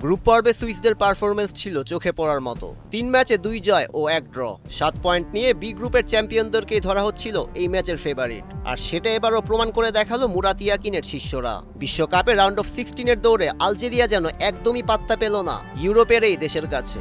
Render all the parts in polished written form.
Group পর্বে সুইসদের performance ছিল চোখে পড়ার মতো। 3 ম্যাচে 2 জয় ও 1 ড্র, 7 পয়েন্ট নিয়ে বি গ্রুপের চ্যাম্পিয়নদেরকেই ধরা হচ্ছিল এই ম্যাচের ফেভারিট। আর সেটা এবারও প্রমাণ করে দেখালো মুরাত ইয়াকিনের শিষ্যরা। বিশ্বকাপে রাউন্ড অফ 16-এর দৌড়ে আলজেরিয়া যেন একদমই পাত্তা পেল না ইউরোপের এই দেশের কাছে।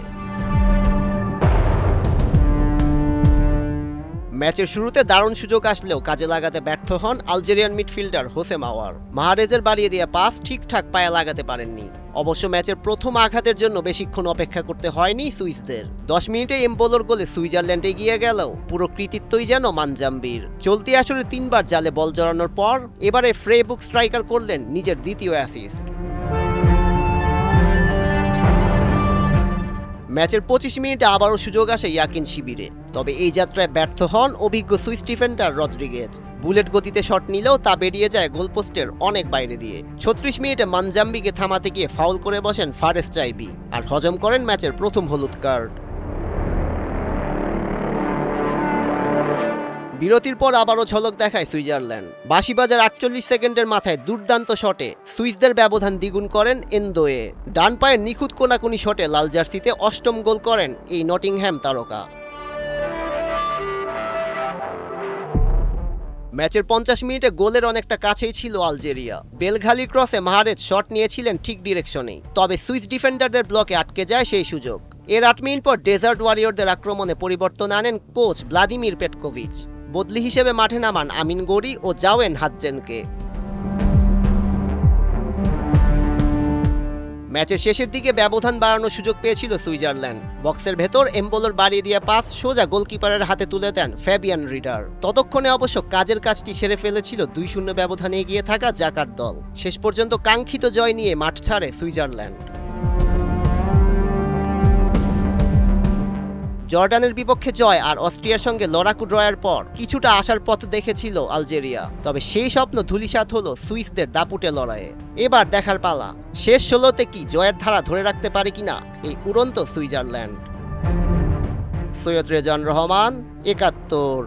ম্যাচের শুরুতে দারুণ সুযোগ আসলেও কাজে লাগাতে ব্যর্থ হন আলজেরিয়ান মিডফিল্ডার হোসে মাওয়ার। মাহারেজের বাড়িয়ে দেওয়া পাস ঠিকঠাক পায়ে লাগাতে পারেননি। অবশ্য ম্যাচের প্রথম আঘাতের জন্য বেশিক্ষণ অপেক্ষা করতে হয়নি সুইসদের। 10 মিনিটে এমবোলোর গোলে সুইজারল্যান্ড এগিয়ে গেলেও পুরো কৃতিত্বই যেন মানজাম্বির। চলতি আসরে 3 বার জালে বল জড়ানোর পর এবারে ফ্রেবুক স্ট্রাইকার করলেন নিজের দ্বিতীয় অ্যাসিস্ট। ম্যাচের 25 মিনিটে আবারও সুযোগ আসে ইয়াকিন শিবিরে, তবে এই যাত্রায় ব্যর্থ হন অভিজ্ঞ সুইস ডিফেন্ডার রদ্রিগেজ। বুলেট গতিতে শট নিলেও তা বেরিয়ে যায় গোলপোস্টের অনেক বাইরে দিয়ে। 36 মিনিটে মানজাম্বিকে থামাতে গিয়ে ফাউল করে বসেন ফারেস চাইবি আর হজম করেন ম্যাচের প্রথম হলুদ কার্ড। বিরতির পর আবারও ঝলক দেখায় সুইজারল্যান্ড। বাঁশি বাজার 48 সেকেন্ডের মাথায় দুর্দান্ত শটে সুইসদের ব্যবধান দ্বিগুণ করেন এনদোয়ে। ডান পায়ের নিখুঁত কোনাকুনি শটে লাল জার্সিতে 8ম গোল করেন এই নটিংহ্যাম তারকা। ম্যাচের 50 মিনিটে গোলের অনেকটা কাছেই ছিল আলজেরিয়া। বেলঘালির ক্রসে মাহারেজ শট নিয়েছিলেন ঠিক ডিরেকশনেই, তবে সুইস ডিফেন্ডারদের ব্লকে আটকে যায় সেই সুযোগ। এর 8 মিনিট পর ডেজার্ট ওয়ারিয়রদের আক্রমণে পরিবর্তন আনেন কোচ ভ্লাদিমির পেটকোভিচ। বদলি হিসেবে মাঠে নামান আমিন গৌরি ও জাওয়েন হাতজেনকে। ম্যাচের শেষের দিকে ব্যবধান বাড়ানোর সুযোগ পেয়েছিল সুইজারল্যান্ড। বক্সের ভেতর এমবোলোর বাড়িয়ে দিয়ে পাস সোজা গোলকিপারের হাতে তুলে দেন ফ্যাবিয়ান রিডার। ততক্ষণে অবশ্য কাজের কাজটি সেরে ফেলেছিল 2-0 ব্যবধানে এগিয়ে থাকা জাকার দল। শেষ পর্যন্ত কাঙ্ক্ষিত জয় নিয়ে মাঠ ছাড়ে সুইজারল্যান্ড। জর্ডানের বিপক্ষে জয় আর অস্ট্রিয়ার সঙ্গে লড়াকু ড্রয়ের পর কিছুটা আশার পথ দেখেছিল আলজেরিয়া, তবে সেই স্বপ্ন ধূলিসাৎ হলো সুইসদের দাপুটে লড়াইয়ে। এবার দেখার পালা, শেষ 16তে কি জয়ের ধারা ধরে রাখতে পারে কিনা এই উড়ন্ত সুইজারল্যান্ড। সৈয়দ রেজান রহমান, ৭১।